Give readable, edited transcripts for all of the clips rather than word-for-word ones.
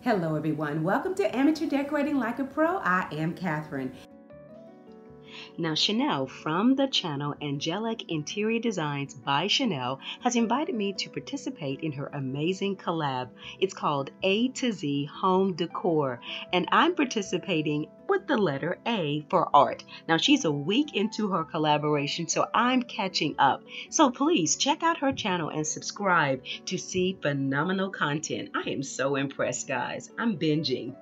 Hello everyone, welcome to Amateur Decorating Like a Pro. I am Catherine. Now Shenell from the channel Angelic Interior Designs by Shenell has invited me to participate in her amazing collab. It's called A to Z Home Decor, and I'm participating with the letter A for art. Now she's a week into her collaboration, so I'm catching up. So please check out her channel and subscribe to see phenomenal content. I am so impressed, guys. I'm binging.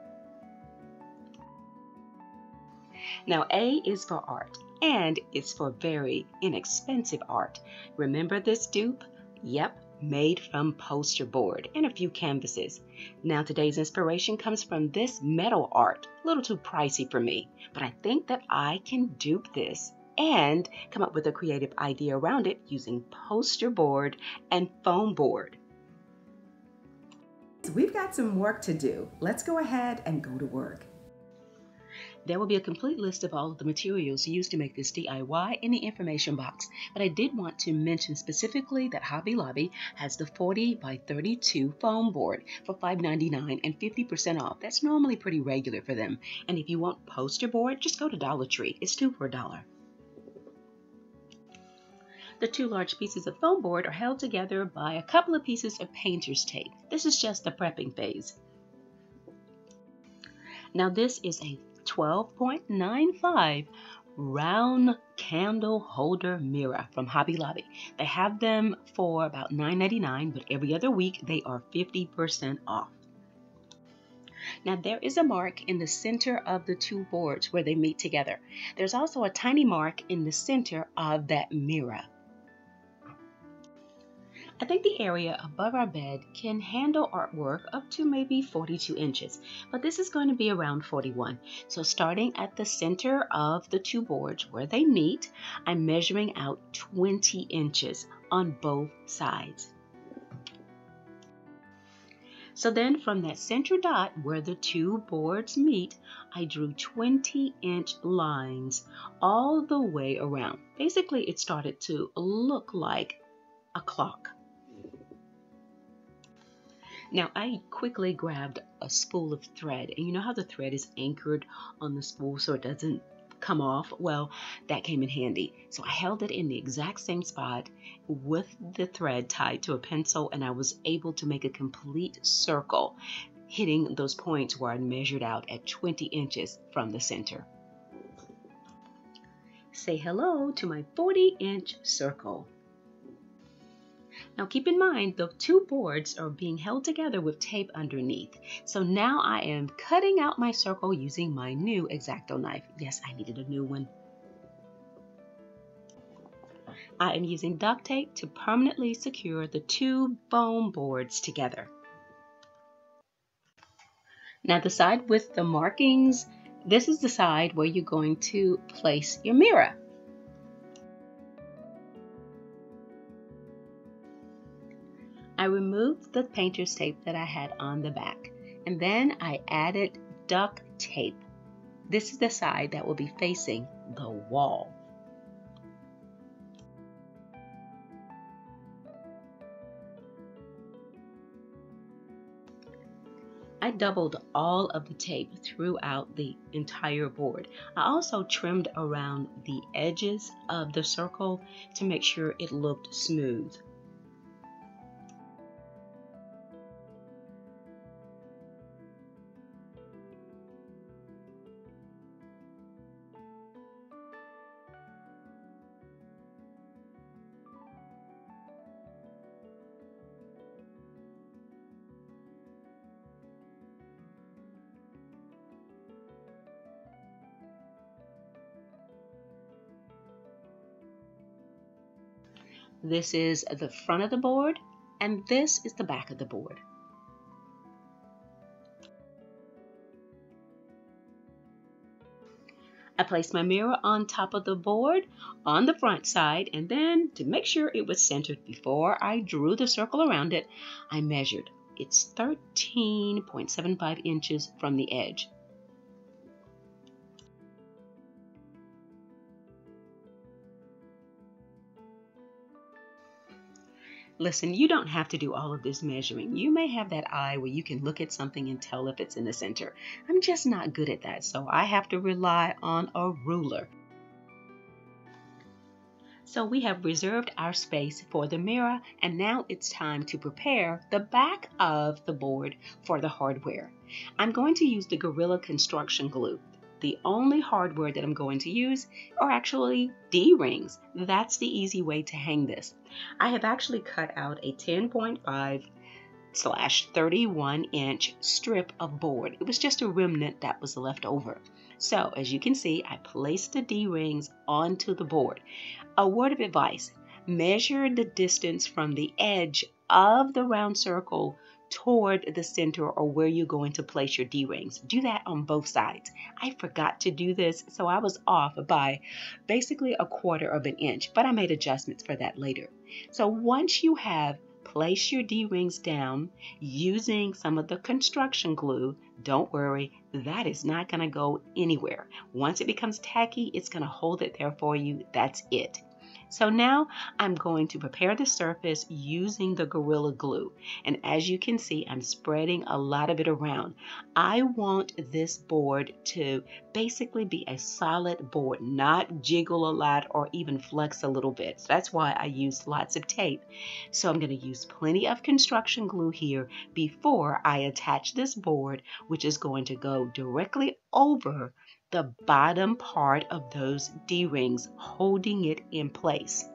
Now, A is for art, and it's for very inexpensive art. Remember this dupe? Yep, made from poster board and a few canvases. Now, today's inspiration comes from this metal art, a little too pricey for me, but I think that I can dupe this and come up with a creative idea around it using poster board and foam board. We've got some work to do. Let's go ahead and go to work. There will be a complete list of all of the materials used to make this DIY in the information box, but I did want to mention specifically that Hobby Lobby has the 40 by 32 foam board for $5.99 and 50% off. That's normally pretty regular for them. And if you want poster board, just go to Dollar Tree. It's 2 for $1. The 2 large pieces of foam board are held together by a couple of pieces of painter's tape. This is just the prepping phase. Now this is a 12.95 round candle holder mirror from Hobby Lobby. They have them for about $9.99, but every other week they are 50% off. Now there is a mark in the center of the 2 boards where they meet together. There's also a tiny mark in the center of that mirror. I think the area above our bed can handle artwork up to maybe 42 inches, but this is going to be around 41. So starting at the center of the 2 boards where they meet, I'm measuring out 20 inches on both sides. So then from that center dot where the 2 boards meet, I drew 20-inch lines all the way around. Basically, it started to look like a clock. Now I quickly grabbed a spool of thread, and you know how the thread is anchored on the spool so it doesn't come off? Well, that came in handy. So I held it in the exact same spot with the thread tied to a pencil, and I was able to make a complete circle, hitting those points where I measured out at 20 inches from the center. Say hello to my 40-inch circle. Now keep in mind the 2 boards are being held together with tape underneath. So now I am cutting out my circle using my new x-acto knife. Yes, I needed a new one. I am using duct tape to permanently secure the 2 foam boards together. Now the side with the markings, this is the side where you're going to place your mirror. I removed the painter's tape that I had on the back, and then I added duct tape. This is the side that will be facing the wall. I doubled all of the tape throughout the entire board. I also trimmed around the edges of the circle to make sure it looked smooth. This is the front of the board, and this is the back of the board. I placed my mirror on top of the board on the front side, and then to make sure it was centered before I drew the circle around it, I measured. It's 13.75 inches from the edge. Listen, you don't have to do all of this measuring. You may have that eye where you can look at something and tell if it's in the center. I'm just not good at that, so I have to rely on a ruler. So we have reserved our space for the mirror, and now it's time to prepare the back of the board for the hardware. I'm going to use the Gorilla Construction Glue. The only hardware that I'm going to use are actually D-rings. That's the easy way to hang this. I have actually cut out a 10.5/31-inch strip of board. It was just a remnant that was left over. So as you can see, I placed the D-rings onto the board. A word of advice, measure the distance from the edge of the round circle toward the center or where you're going to place your D-rings. Do that on both sides. I forgot to do this, so I was off by basically 1/4 of an inch, but I made adjustments for that later. So once you have placed your D-rings down using some of the construction glue, don't worry, that is not going to go anywhere. Once it becomes tacky, it's going to hold it there for you. That's it. So now I'm going to prepare the surface using the Gorilla Glue. And as you can see, I'm spreading a lot of it around. I want this board to basically be a solid board, not jiggle a lot or even flex a little bit. So that's why I used lots of tape. So I'm going to use plenty of construction glue here before I attach this board, which is going to go directly over the bottom part of those D-rings, holding it in place.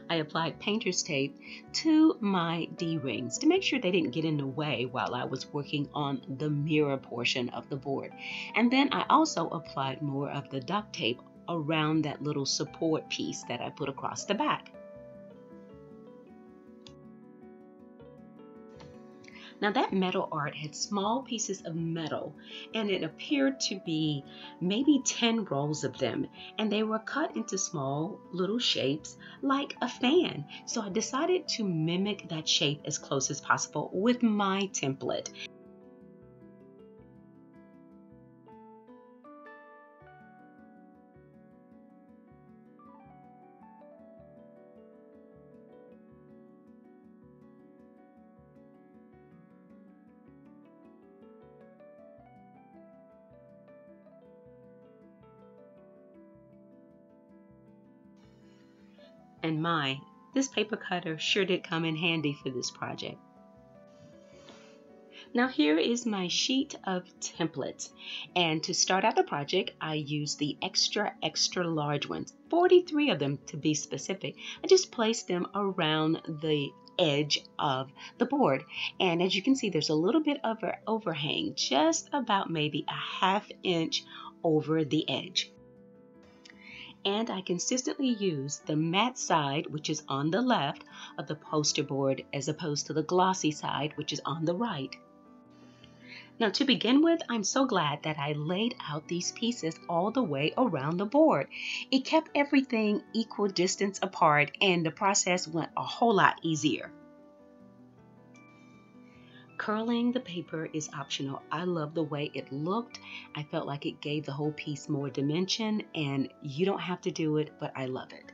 I applied painter's tape to my D-rings to make sure they didn't get in the way while I was working on the mirror portion of the board. And then I also applied more of the duct tape around that little support piece that I put across the back. Now that metal art had small pieces of metal, and it appeared to be maybe 10 rolls of them, and they were cut into small little shapes like a fan. So I decided to mimic that shape as close as possible with my template. And this paper cutter sure did come in handy for this project. Now here is my sheet of templates, and to start out the project I used the extra large ones, 43 of them to be specific. I just placed them around the edge of the board, and as you can see there's a little bit of an overhang, just about maybe a 1/2 inch over the edge. And I consistently use the matte side, which is on the left of the poster board, as opposed to the glossy side, which is on the right. Now to begin with, I'm so glad that I laid out these pieces all the way around the board. It kept everything equal distance apart, and the process went a whole lot easier. Curling the paper is optional. I love the way it looked. I felt like it gave the whole piece more dimension, and you don't have to do it, but I love it.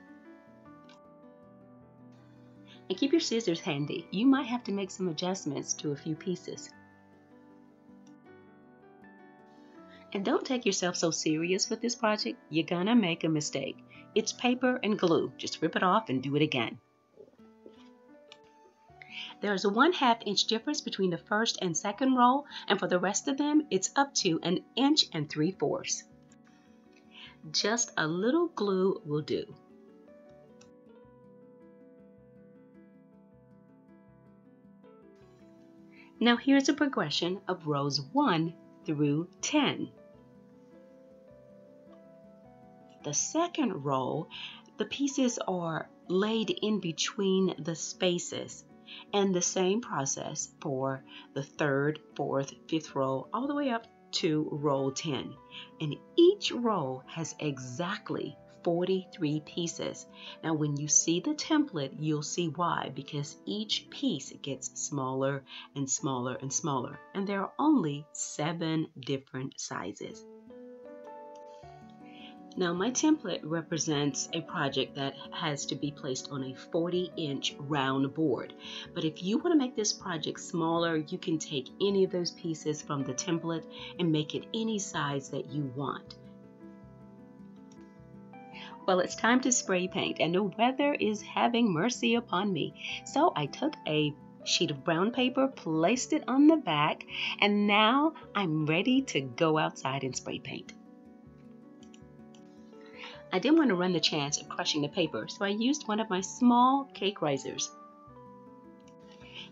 And keep your scissors handy. You might have to make some adjustments to a few pieces. And don't take yourself so serious with this project. You're gonna make a mistake. It's paper and glue. Just rip it off and do it again. There's a 1/2 inch difference between the first and second roll, and for the rest of them, it's up to 1 3/4 inches. Just a little glue will do. Now here's a progression of rows 1 through 10. The second row, the pieces are laid in between the spaces. And the same process for the 3rd, 4th, 5th row, all the way up to row 10. And each row has exactly 43 pieces. Now when you see the template, you'll see why, because each piece gets smaller and smaller and smaller. And there are only 7 different sizes. Now my template represents a project that has to be placed on a 40-inch round board. But if you want to make this project smaller, you can take any of those pieces from the template and make it any size that you want. Well, it's time to spray paint, and the weather is having mercy upon me. So I took a sheet of brown paper, placed it on the back, and now I'm ready to go outside and spray paint. I didn't want to run the chance of crushing the paper, so I used one of my small cake risers.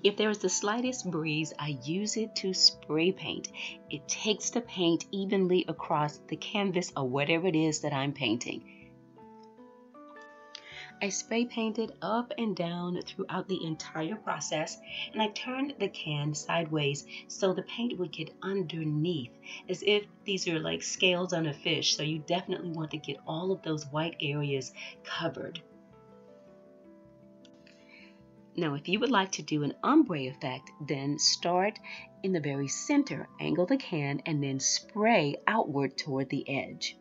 If there is the slightest breeze, I use it to spray paint. It takes the paint evenly across the canvas or whatever it is that I'm painting. I spray painted up and down throughout the entire process, and I turned the can sideways so the paint would get underneath, as if these are like scales on a fish, so you definitely want to get all of those white areas covered. Now, if you would like to do an ombre effect, then start in the very center, angle the can, and then spray outward toward the edge.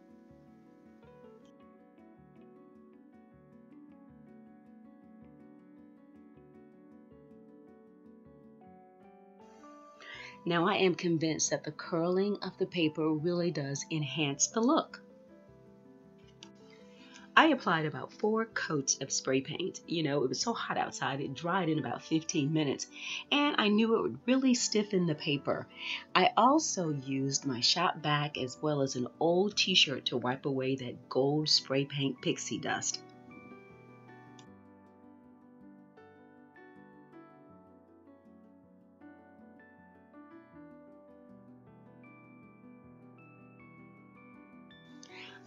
Now I am convinced that the curling of the paper really does enhance the look. I applied about 4 coats of spray paint. You know, it was so hot outside, it dried in about 15 minutes, and I knew it would really stiffen the paper. I also used my shop vac as well as an old t-shirt to wipe away that gold spray paint pixie dust.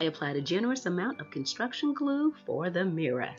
I applied a generous amount of construction glue for the mirror.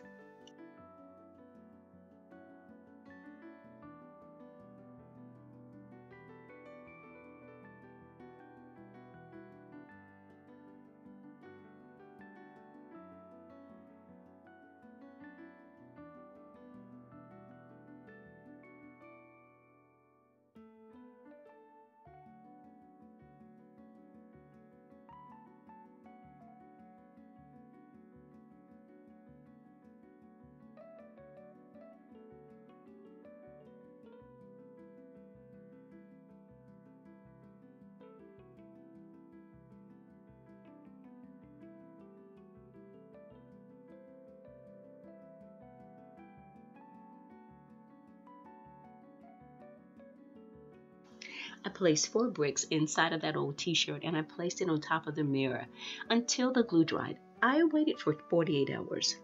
I placed 4 bricks inside of that old t-shirt, and I placed it on top of the mirror until the glue dried. I waited for 48 hours.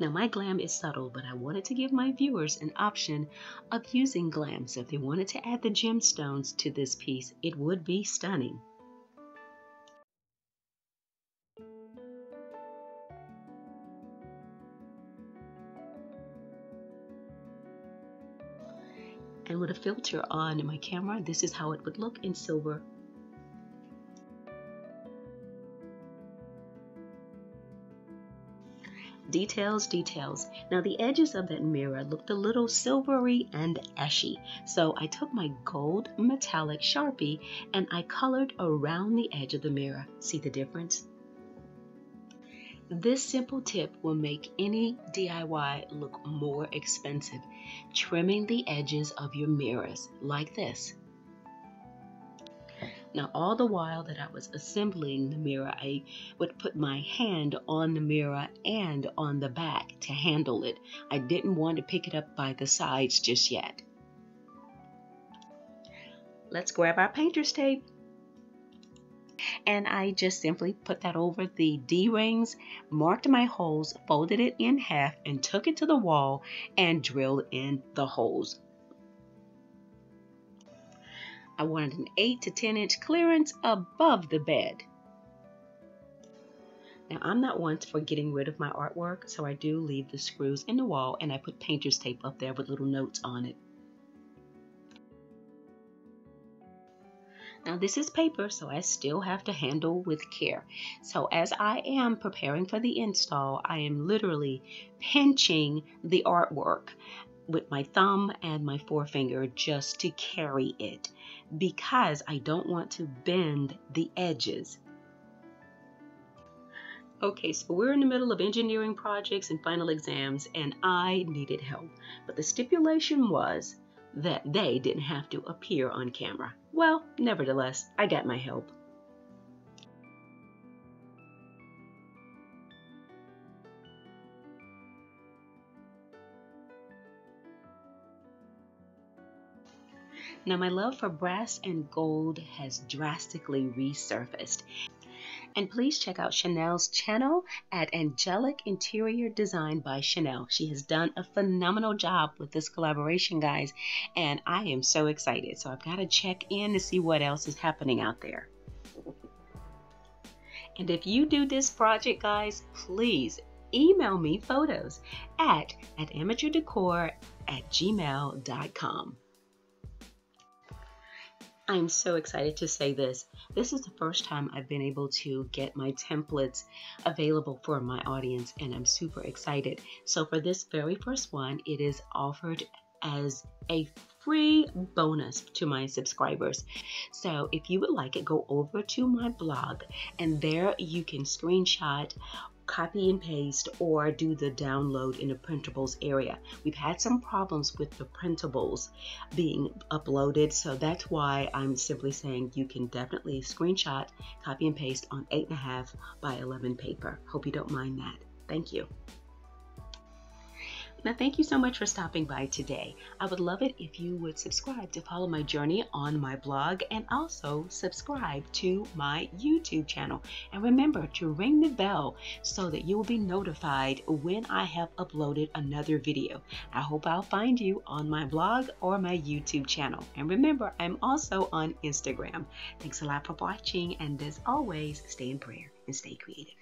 Now my glam is subtle, but I wanted to give my viewers an option of using glam. So if they wanted to add the gemstones to this piece, it would be stunning. And with a filter on my camera, this is how it would look in silver. Details, details. Now the edges of that mirror looked a little silvery and ashy, so I took my gold metallic Sharpie and I colored around the edge of the mirror. See the difference? This simple tip will make any DIY look more expensive. Trimming the edges of your mirrors like this. Now, all the while that I was assembling the mirror, I would put my hand on the mirror and on the back to handle it. I didn't want to pick it up by the sides just yet. Let's grab our painter's tape. And I just simply put that over the D-rings, marked my holes, folded it in half, and took it to the wall and drilled in the holes. I wanted an 8 to 10 inch clearance above the bed. Now I'm not one for getting rid of my artwork, so I do leave the screws in the wall and I put painter's tape up there with little notes on it. Now this is paper, so I still have to handle with care. So as I am preparing for the install, I am literally pinching the artwork with my thumb and my forefinger just to carry it, because I don't want to bend the edges. Okay, so we're in the middle of engineering projects and final exams, and I needed help. But the stipulation was that they didn't have to appear on camera. Well, nevertheless, I got my help. Now, my love for brass and gold has drastically resurfaced. And please check out Shenell's channel at Angelic Interior Design by Shenell. She has done a phenomenal job with this collaboration, guys, and I am so excited. So I've got to check in to see what else is happening out there. And if you do this project, guys, please email me photos at amateurdecoratinglikapro@gmail.com. I'm so excited to say this. This is the first time I've been able to get my templates available for my audience, and I'm super excited. So for this very first one, it is offered as a free bonus to my subscribers. So if you would like it, go over to my blog, and there you can screenshot, copy and paste, or do the download in the printables area. We've had some problems with the printables being uploaded, so that's why I'm simply saying you can definitely screenshot, copy and paste on 8.5 by 11 paper. Hope you don't mind that. Thank you. Now, thank you so much for stopping by today. I would love it if you would subscribe to follow my journey on my blog, and also subscribe to my YouTube channel. And remember to ring the bell so that you will be notified when I have uploaded another video. I hope I'll find you on my blog or my YouTube channel. And remember, I'm also on Instagram. Thanks a lot for watching, and as always, stay in prayer and stay creative.